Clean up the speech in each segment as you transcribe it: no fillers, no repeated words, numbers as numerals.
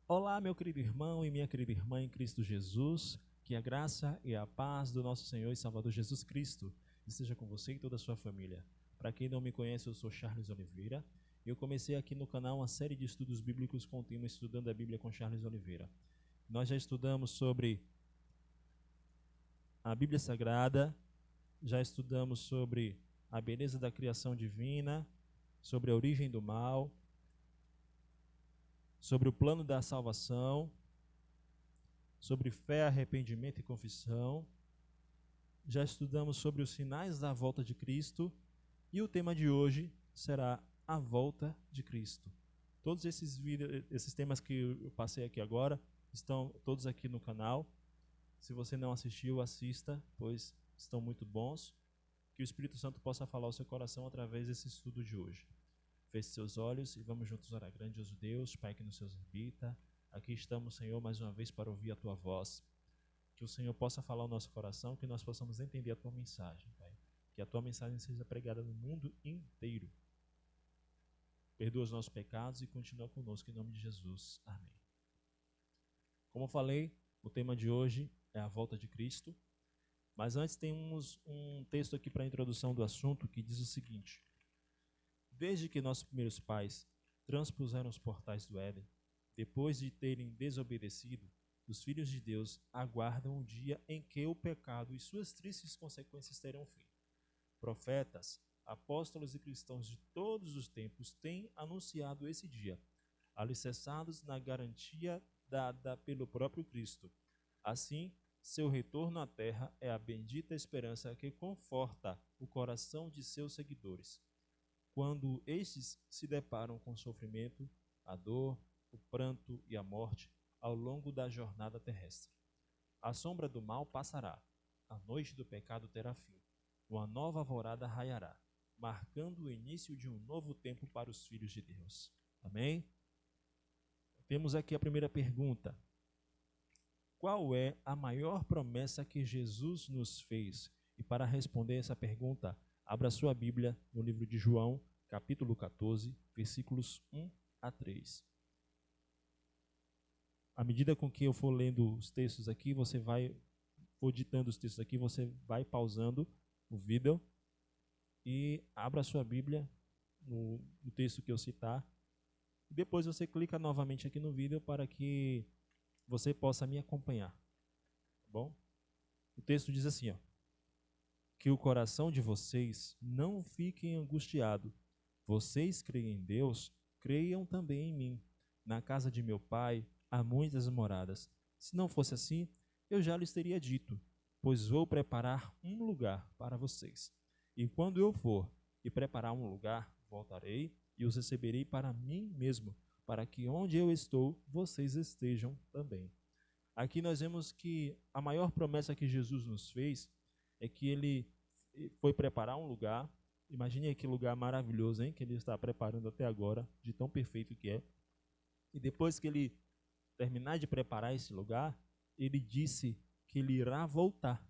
Olá, meu querido irmão e minha querida irmã em Cristo Jesus, que a graça e a paz do nosso Senhor e Salvador Jesus Cristo esteja com você e toda a sua família. Para quem não me conhece, eu sou Charles Oliveira e eu comecei aqui no canal uma série de estudos bíblicos com o tema Estudando a Bíblia com Charles Oliveira. Nós já estudamos sobre a Bíblia Sagrada, já estudamos sobre a beleza da criação divina, sobre a origem do mal, sobre o plano da salvação, sobre fé, arrependimento e confissão. Já estudamos sobre os sinais da volta de Cristo e o tema de hoje será a volta de Cristo. Todos esses temas que eu passei aqui agora estão todos aqui no canal. Se você não assistiu, assista, pois estão muito bons. Que o Espírito Santo possa falar ao seu coração através desse estudo de hoje. Feche seus olhos e vamos juntos orar. Grandioso Deus, Pai que nos céus habita, aqui estamos, Senhor, mais uma vez para ouvir a Tua voz. Que o Senhor possa falar ao nosso coração, que nós possamos entender a Tua mensagem, Pai. Que a Tua mensagem seja pregada no mundo inteiro. Perdoa os nossos pecados e continua conosco em nome de Jesus. Amém. Como eu falei, o tema de hoje é a volta de Cristo. Mas antes temos um texto aqui para a introdução do assunto que diz o seguinte: desde que nossos primeiros pais transpuseram os portais do Éden, depois de terem desobedecido, os filhos de Deus aguardam o dia em que o pecado e suas tristes consequências terão fim. Profetas, apóstolos e cristãos de todos os tempos têm anunciado esse dia, alicerçados na garantia dada pelo próprio Cristo. Assim, seu retorno à terra é a bendita esperança que conforta o coração de seus seguidores, quando estes se deparam com o sofrimento, a dor, o pranto e a morte ao longo da jornada terrestre. A sombra do mal passará, a noite do pecado terá fim, uma nova alvorada raiará, marcando o início de um novo tempo para os filhos de Deus. Amém? Temos aqui a primeira pergunta. Qual é a maior promessa que Jesus nos fez? E para responder essa pergunta, abra sua Bíblia no livro de João, capítulo 14, versículos 1 a 3. À medida com que eu for lendo os textos aqui, for ditando os textos aqui, você vai pausando o vídeo e abra sua Bíblia no texto que eu citar. Depois você clica novamente aqui no vídeo para que você possa me acompanhar. Tá bom? O texto diz assim, ó: que o coração de vocês não fique angustiado. Vocês creem em Deus, creiam também em mim. Na casa de meu pai há muitas moradas. Se não fosse assim, eu já lhes teria dito, pois vou preparar um lugar para vocês. E quando eu for e preparar um lugar, voltarei e os receberei para mim mesmo, para que onde eu estou, vocês estejam também. Aqui nós vemos que a maior promessa que Jesus nos fez é que ele foi preparar um lugar. Imagine que lugar maravilhoso, hein, que ele está preparando até agora, de tão perfeito que é. E depois que ele terminar de preparar esse lugar, ele disse que ele irá voltar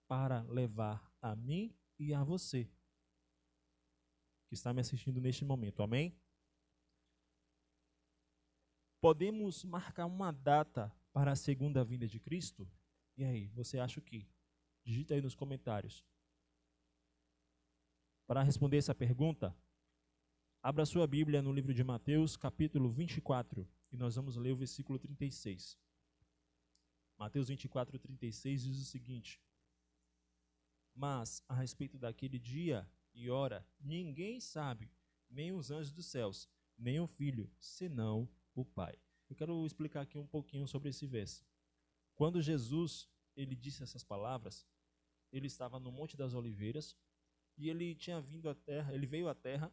para levar a mim e a você, que está me assistindo neste momento. Amém? Podemos marcar uma data para a segunda vinda de Cristo? E aí, você acha o quê? Digita aí nos comentários. Para responder essa pergunta, abra sua Bíblia no livro de Mateus, capítulo 24, e nós vamos ler o versículo 36. Mateus 24, 36 diz o seguinte: mas a respeito daquele dia e hora, ninguém sabe, nem os anjos dos céus, nem o Filho, senão o Pai. Eu quero explicar aqui um pouquinho sobre esse verso. Quando Jesus ele disse essas palavras, ele estava no Monte das Oliveiras e ele tinha vindo à terra, ele veio à terra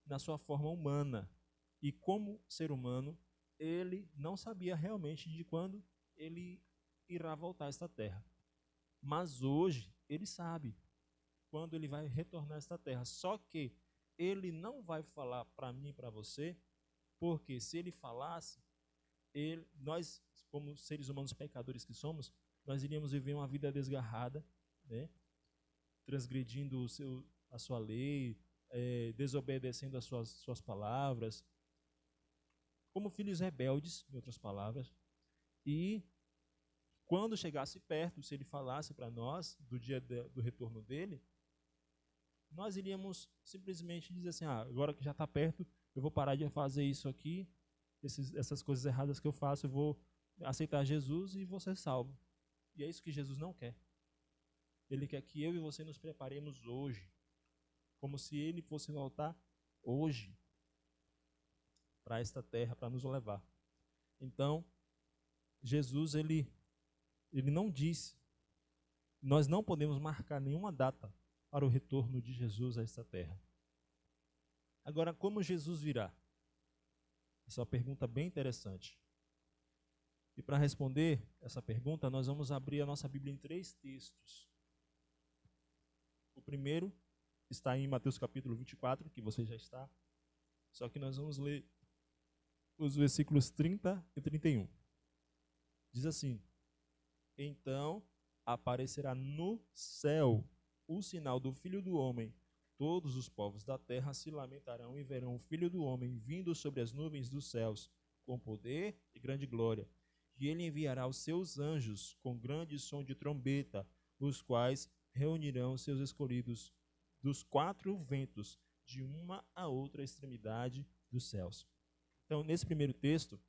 na sua forma humana. E como ser humano, ele não sabia realmente de quando ele irá voltar a esta terra. Mas hoje ele sabe quando ele vai retornar a esta terra. Só que ele não vai falar para mim e para você, porque se ele falasse, nós, como seres humanos pecadores que somos, nós iríamos viver uma vida desgarrada, né? Transgredindo a sua lei, desobedecendo as suas palavras. como filhos rebeldes, em outras palavras, e quando chegasse perto, se ele falasse para nós do dia do retorno dele, nós iríamos simplesmente dizer assim, agora que já está perto, eu vou parar de fazer isso aqui, essas coisas erradas que eu faço, eu vou aceitar Jesus e vou ser salvo. E é isso que Jesus não quer. Ele quer que eu e você nos preparemos hoje, como se ele fosse voltar hoje para esta terra, para nos levar. Então, Jesus, ele não disse, nós não podemos marcar nenhuma data para o retorno de Jesus a esta terra. Agora, como Jesus virá? Essa é uma pergunta bem interessante. E para responder essa pergunta, nós vamos abrir a nossa Bíblia em 3 textos. O primeiro está em Mateus capítulo 24, que você já está. Só que nós vamos ler os versículos 30 e 31. Diz assim: então aparecerá no céu o sinal do Filho do Homem. Todos os povos da terra se lamentarão e verão o Filho do Homem vindo sobre as nuvens dos céus, com poder e grande glória. E ele enviará os seus anjos com grande som de trombeta, os quais reunirão seus escolhidos dos 4 ventos, de uma a outra extremidade dos céus. Então, nesse primeiro texto,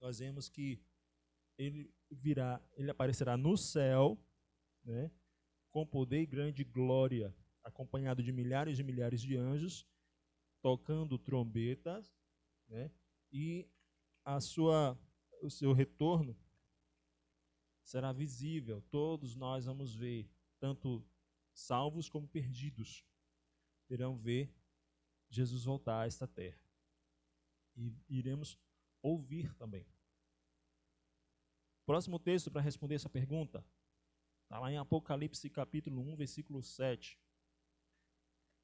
nós vemos que ele aparecerá no céu, né, com poder e grande glória, acompanhado de milhares de anjos, tocando trombetas, né, e o seu retorno será visível. Todos nós vamos ver, tanto salvos como perdidos, irão ver Jesus voltar a esta terra. E iremos ouvir também. Próximo texto para responder essa pergunta está lá em Apocalipse capítulo 1, versículo 7.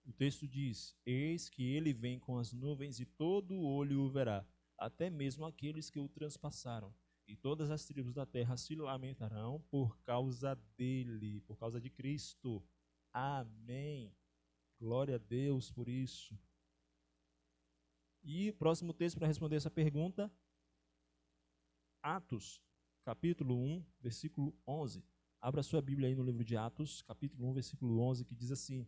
O texto diz: eis que ele vem com as nuvens e todo olho o verá, até mesmo aqueles que o transpassaram. E todas as tribos da terra se lamentarão por causa dele, por causa de Cristo. Amém. Glória a Deus por isso. E próximo texto para responder essa pergunta, Atos, capítulo 1, versículo 11. Abra sua Bíblia aí no livro de Atos, capítulo 1, versículo 11, que diz assim: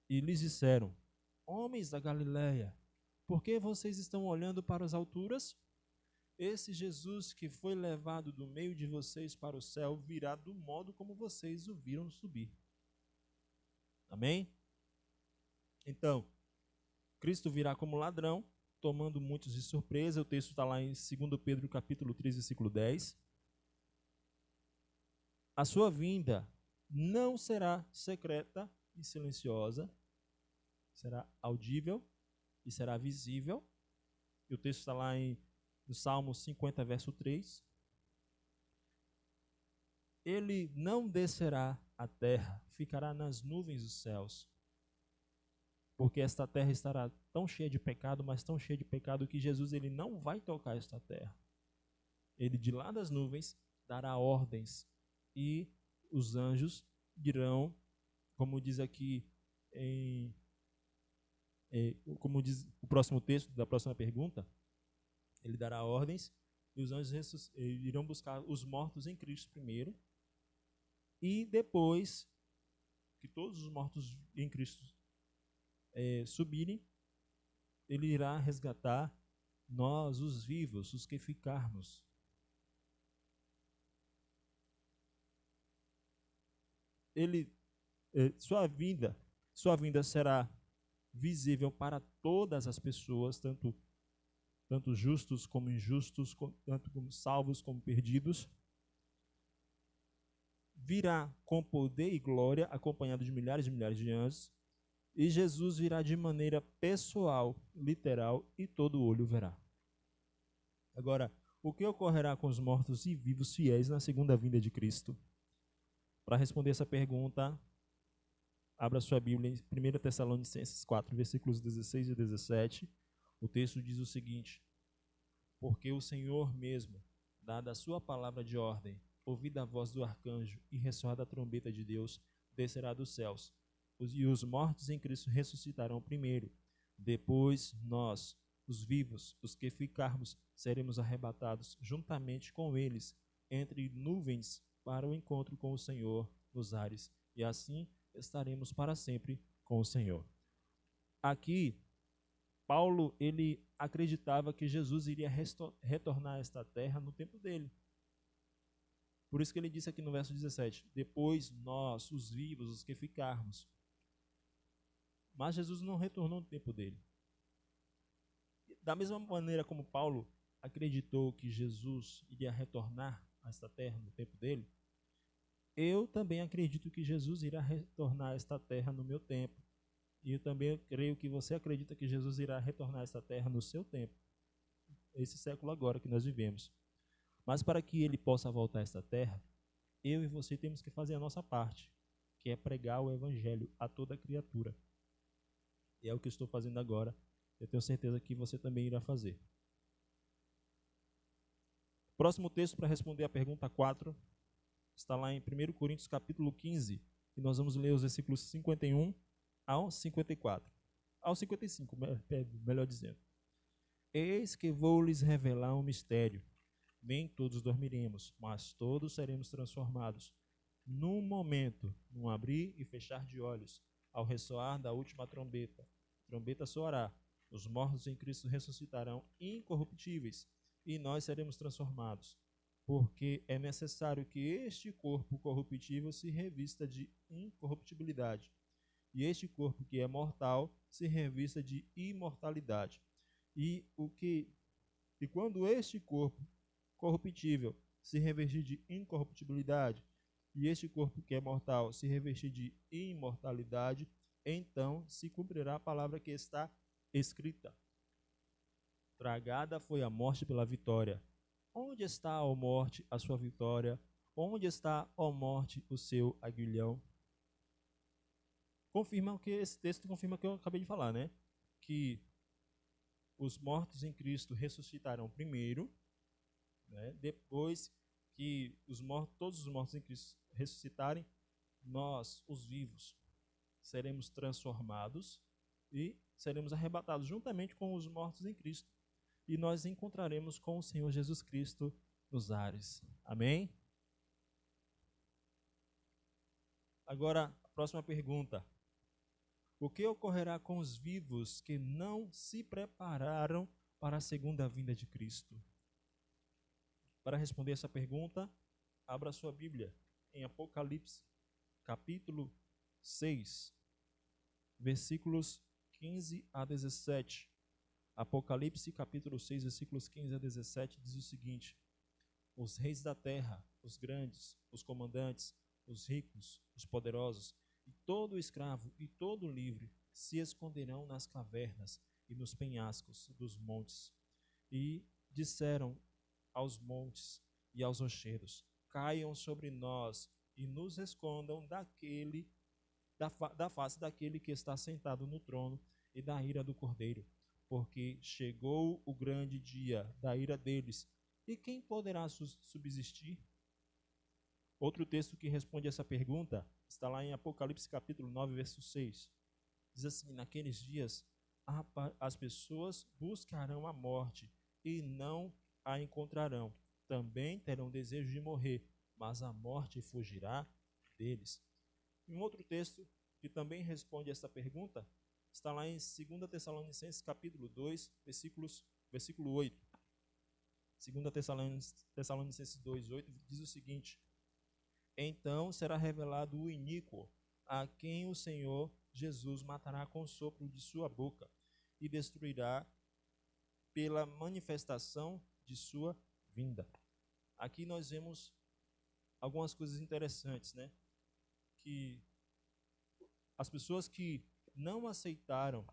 e lhes disseram: homens da Galileia, por que vocês estão olhando para as alturas? Esse Jesus que foi levado do meio de vocês para o céu virá do modo como vocês o viram subir. Amém? Então, Cristo virá como ladrão, tomando muitos de surpresa. O texto está lá em 2 Pedro capítulo 3, versículo 10. A sua vinda não será secreta e silenciosa, será audível e será visível. E o texto está lá no Salmo 50, verso 3. Ele não descerá à terra, ficará nas nuvens dos céus. Porque esta terra estará tão cheia de pecado, mas tão cheia de pecado que Jesus ele não vai tocar esta terra. Ele de lá das nuvens dará ordens e os anjos irão, como diz aqui, como diz o próximo texto da próxima pergunta, ele dará ordens e os anjos irão buscar os mortos em Cristo primeiro, e depois que todos os mortos em Cristo subirem, ele irá resgatar nós, os vivos, os que ficarmos. Sua vinda será visível para todas as pessoas, tanto justos como injustos, tanto como salvos como perdidos. Virá com poder e glória, acompanhado de milhares de anjos, e Jesus virá de maneira pessoal, literal, e todo olho verá. Agora, o que ocorrerá com os mortos e vivos fiéis na segunda vinda de Cristo? Para responder essa pergunta, abra sua Bíblia em 1 Tessalonicenses 4, versículos 16 e 17. O texto diz o seguinte: porque o Senhor mesmo, dada a sua palavra de ordem, ouvida a voz do arcanjo e ressoada a trombeta de Deus, descerá dos céus. E os mortos em Cristo ressuscitarão primeiro. Depois nós, os vivos, os que ficarmos, seremos arrebatados juntamente com eles entre nuvens para o encontro com o Senhor nos ares, e assim estaremos para sempre com o Senhor. Aqui, Paulo, ele acreditava que Jesus iria retornar a esta terra no tempo dele. Por isso que ele disse aqui no verso 17, depois nós, os vivos, os que ficarmos. Mas Jesus não retornou no tempo dele. Da mesma maneira como Paulo acreditou que Jesus iria retornar a esta terra no tempo dele, eu também acredito que Jesus irá retornar a esta terra no meu tempo. E eu também creio que você acredita que Jesus irá retornar a esta terra no seu tempo. Esse século agora que nós vivemos. Mas para que ele possa voltar a esta terra, eu e você temos que fazer a nossa parte, que é pregar o evangelho a toda criatura. E é o que eu estou fazendo agora. Eu tenho certeza que você também irá fazer. Próximo texto para responder a pergunta 4 está lá em 1 Coríntios capítulo 15, e nós vamos ler os versículos 51 ao 54. Ao 55, melhor dizendo. Eis que vou lhes revelar um mistério. Nem todos dormiremos, mas todos seremos transformados. Num momento, num abrir e fechar de olhos, ao ressoar da última trombeta. A trombeta soará. Os mortos em Cristo ressuscitarão incorruptíveis, e nós seremos transformados. Porque é necessário que este corpo corruptível se revista de incorruptibilidade, e este corpo que é mortal se revista de imortalidade. E quando este corpo corruptível se revestir de incorruptibilidade, e este corpo que é mortal se revestir de imortalidade, então se cumprirá a palavra que está escrita. Tragada foi a morte pela vitória. Onde está, ó morte, a sua vitória? Onde está, ó morte, o seu aguilhão? Esse texto confirma o que eu acabei de falar, né? Que os mortos em Cristo ressuscitarão primeiro, né? Depois que todos os mortos em Cristo ressuscitarem, nós, os vivos, seremos transformados e seremos arrebatados juntamente com os mortos em Cristo. E nós encontraremos com o Senhor Jesus Cristo nos ares. Amém? Agora, a próxima pergunta. O que ocorrerá com os vivos que não se prepararam para a segunda vinda de Cristo? Para responder essa pergunta, abra sua Bíblia em Apocalipse, capítulo 6, versículos 15 a 17. Apocalipse, capítulo 6, versículos 15 a 17, diz o seguinte: os reis da terra, os grandes, os comandantes, os ricos, os poderosos, e todo escravo e todo livre se esconderão nas cavernas e nos penhascos dos montes. E disseram aos montes e aos rochedos: caiam sobre nós e nos escondam da face daquele que está sentado no trono e da ira do Cordeiro, porque chegou o grande dia da ira deles, e quem poderá subsistir? Outro texto que responde essa pergunta está lá em Apocalipse capítulo 9, verso 6. Diz assim: naqueles dias as pessoas buscarão a morte e não a encontrarão. Também terão desejo de morrer, mas a morte fugirá deles. Um outro texto que também responde essa pergunta está lá em 2 Tessalonicenses capítulo 2, versículo 8. 2 Tessalonicenses 2, 8 diz o seguinte: então será revelado o iníquo, a quem o Senhor Jesus matará com o sopro de sua boca e destruirá pela manifestação de sua vinda. Aqui nós vemos algumas coisas interessantes, né? Que as pessoas que não aceitaram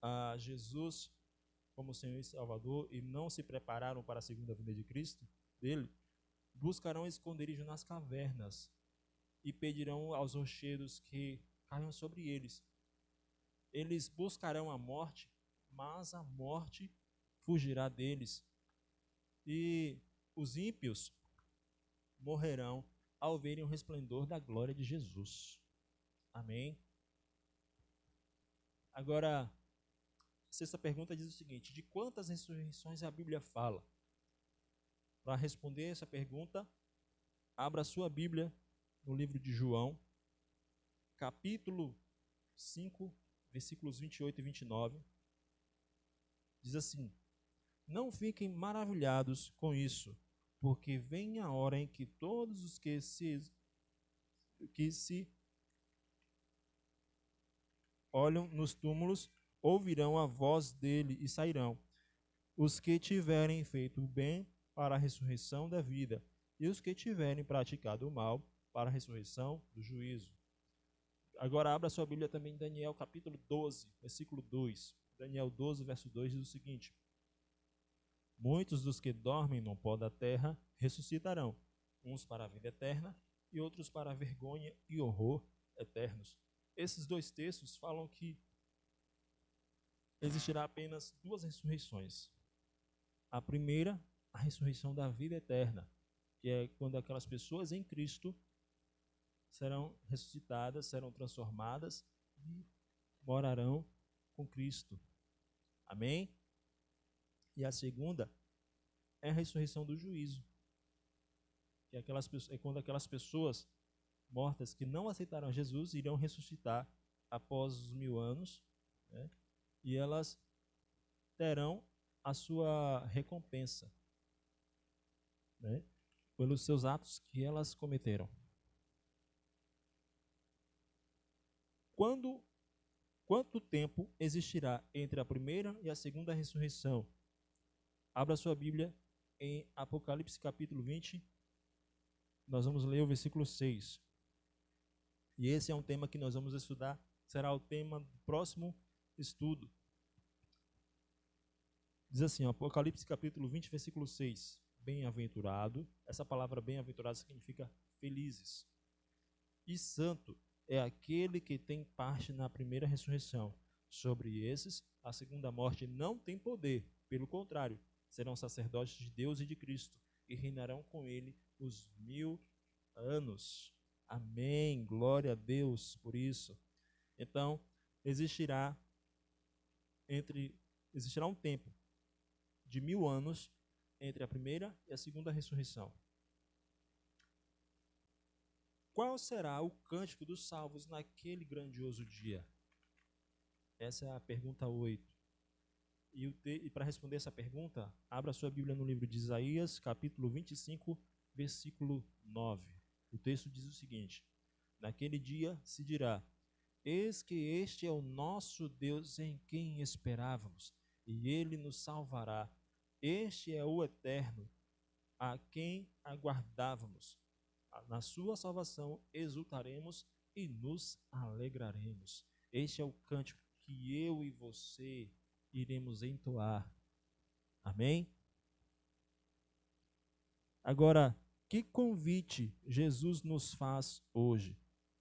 a Jesus como Senhor e Salvador e não se prepararam para a segunda vinda de Cristo, dele, buscarão esconderijo nas cavernas e pedirão aos rochedos que caiam sobre eles. Eles buscarão a morte, mas a morte fugirá deles. E os ímpios morrerão ao verem o resplendor da glória de Jesus. Amém? Agora, sexta pergunta diz o seguinte: de quantas ressurreições a Bíblia fala? Para responder essa pergunta, abra sua Bíblia no livro de João, capítulo 5, versículos 28 e 29. Diz assim: não fiquem maravilhados com isso, porque vem a hora em que todos os que se olham nos túmulos ouvirão a voz dele e sairão. Os que tiverem feito o bem para a ressurreição da vida, e os que tiverem praticado o mal para a ressurreição do juízo. Agora abra sua Bíblia também em Daniel capítulo 12, versículo 2. Daniel 12, verso 2 diz o seguinte: muitos dos que dormem no pó da terra ressuscitarão, uns para a vida eterna e outros para a vergonha e horror eternos. Esses dois textos falam que existirá apenas duas ressurreições. A primeira, a ressurreição da vida eterna, que é quando aquelas pessoas em Cristo serão ressuscitadas, serão transformadas e morarão com Cristo. Amém? E a segunda é a ressurreição do juízo, que é quando aquelas pessoas mortas que não aceitaram Jesus irão ressuscitar após os 1000 anos, né? E elas terão a sua recompensa, né? Pelos seus atos que elas cometeram. Quanto tempo existirá entre a primeira e a segunda ressurreição? Abra sua Bíblia em Apocalipse capítulo 20. Nós vamos ler o versículo 6. E esse é um tema que nós vamos estudar, será o tema do próximo estudo. Diz assim, Apocalipse capítulo 20, versículo 6. Bem-aventurado, essa palavra bem-aventurado significa felizes. E santo é aquele que tem parte na primeira ressurreição. Sobre esses, a segunda morte não tem poder, pelo contrário, serão sacerdotes de Deus e de Cristo, e reinarão com ele os 1000 anos. Amém, glória a Deus por isso. Então, existirá um tempo de 1000 anos entre a primeira e a segunda ressurreição. Qual será o cântico dos salvos naquele grandioso dia? Essa é a pergunta 8. E para responder essa pergunta, abra sua Bíblia no livro de Isaías, capítulo 25, versículo 9. O texto diz o seguinte: naquele dia se dirá: eis que este é o nosso Deus em quem esperávamos, e ele nos salvará. Este é o Eterno, a quem aguardávamos. Na sua salvação exultaremos e nos alegraremos. Este é o cântico que eu e você iremos entoar. Amém? Agora, que convite Jesus nos faz hoje?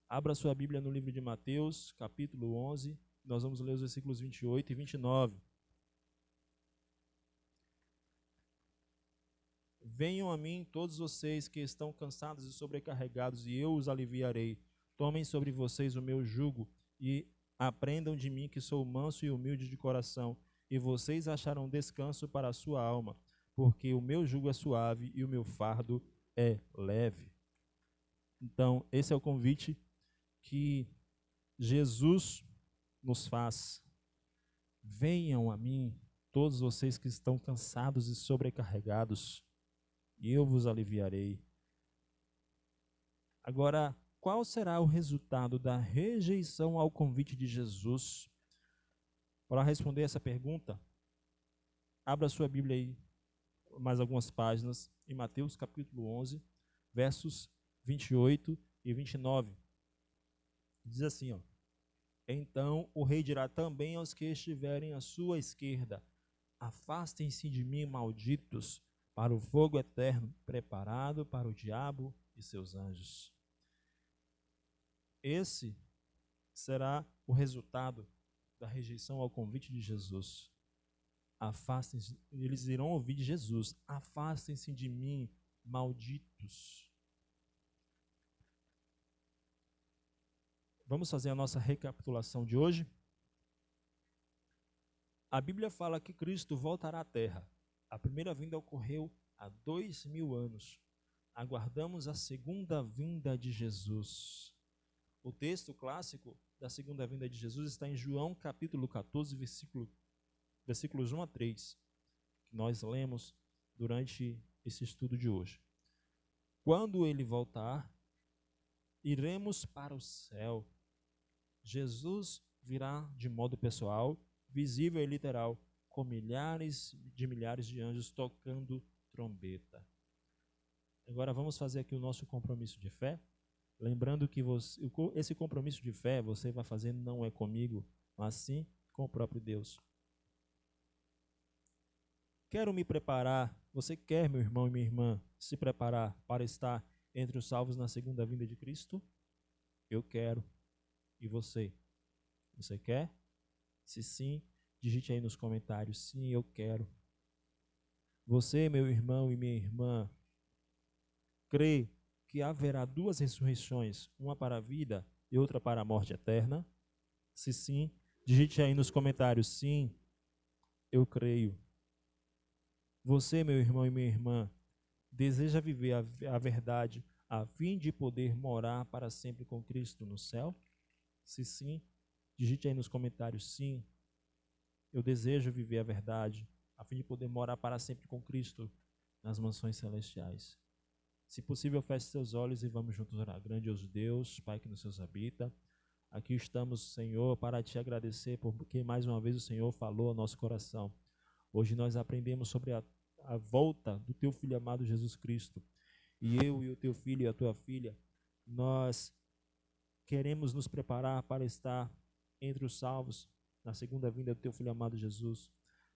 Abra sua Bíblia no livro de Mateus, capítulo 11. Nós vamos ler os versículos 28 e 29. Venham a mim todos vocês que estão cansados e sobrecarregados, e eu os aliviarei. Tomem sobre vocês o meu jugo e aprendam de mim, que sou manso e humilde de coração, e vocês acharão descanso para a sua alma, porque o meu jugo é suave e o meu fardo é leve. Então, esse é o convite que Jesus nos faz. Venham a mim todos vocês que estão cansados e sobrecarregados, e eu vos aliviarei. Agora, qual será o resultado da rejeição ao convite de Jesus? Para responder essa pergunta, abra sua Bíblia aí, mais algumas páginas, em Mateus capítulo 11, versos 28 e 29. Diz assim, ó: então o rei dirá também aos que estiverem à sua esquerda: afastem-se de mim, malditos, para o fogo eterno, preparado para o diabo e seus anjos. Esse será o resultado da rejeição ao convite de Jesus. Afastem-se, eles irão ouvir de Jesus: afastem-se de mim, malditos. Vamos fazer a nossa recapitulação de hoje? A Bíblia fala que Cristo voltará à terra. A primeira vinda ocorreu há 2000 anos. Aguardamos a segunda vinda de Jesus. O texto clássico da segunda vinda de Jesus está em João capítulo 14, versículos 1 a 3, que nós lemos durante esse estudo de hoje. Quando ele voltar, iremos para o céu. Jesus virá de modo pessoal, visível e literal, com milhares de anjos tocando trombeta. Agora vamos fazer aqui o nosso compromisso de fé. Lembrando que esse compromisso de fé você vai fazer não é comigo, mas sim com o próprio Deus. Quero me preparar. Você quer, meu irmão e minha irmã, se preparar para estar entre os salvos na segunda vinda de Cristo? Eu quero. E você? Você quer? Se sim, digite aí nos comentários, sim, eu quero. Você, meu irmão e minha irmã, crê que haverá duas ressurreições, uma para a vida e outra para a morte eterna? Se sim, digite aí nos comentários, sim, eu creio. Você, meu irmão e minha irmã, deseja viver a verdade a fim de poder morar para sempre com Cristo no céu? Se sim, digite aí nos comentários, sim, eu desejo viver a verdade a fim de poder morar para sempre com Cristo nas mansões celestiais. Se possível, feche seus olhos e vamos juntos orar. Grandioso Deus, Pai que nos céus habita, aqui estamos, Senhor, para te agradecer porque mais uma vez o Senhor falou ao nosso coração. Hoje nós aprendemos sobre a volta do teu Filho amado Jesus Cristo. E eu e o teu filho e a tua filha, nós queremos nos preparar para estar entre os salvos na segunda vinda do teu Filho amado Jesus.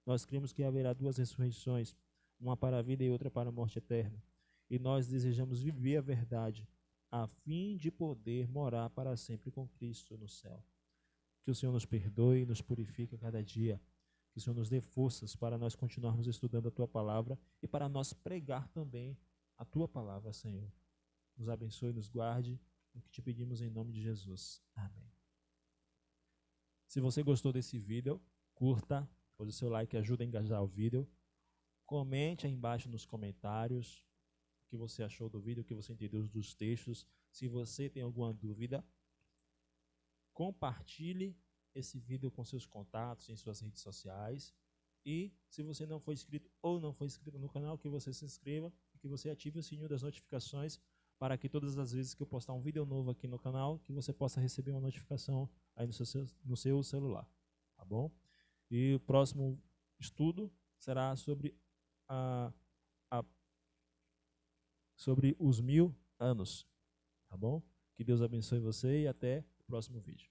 Nós cremos que haverá duas ressurreições, uma para a vida e outra para a morte eterna. E nós desejamos viver a verdade, a fim de poder morar para sempre com Cristo no céu. Que o Senhor nos perdoe e nos purifique a cada dia. Que o Senhor nos dê forças para nós continuarmos estudando a Tua Palavra e para nós pregar também a Tua Palavra, Senhor. Nos abençoe e nos guarde, o que te pedimos em nome de Jesus. Amém. Se você gostou desse vídeo, curta, pois o seu like ajuda a engajar o vídeo. Comente aí embaixo nos comentários o que você achou do vídeo, o que você entendeu dos textos. Se você tem alguma dúvida, compartilhe esse vídeo com seus contatos em suas redes sociais. E se você não for inscrito ou não for inscrito no canal, que você se inscreva e que você ative o sininho das notificações para que todas as vezes que eu postar um vídeo novo aqui no canal, que você possa receber uma notificação aí no seu celular, tá bom? E o próximo estudo será sobre sobre os 1000 anos, tá bom? Que Deus abençoe você e até o próximo vídeo.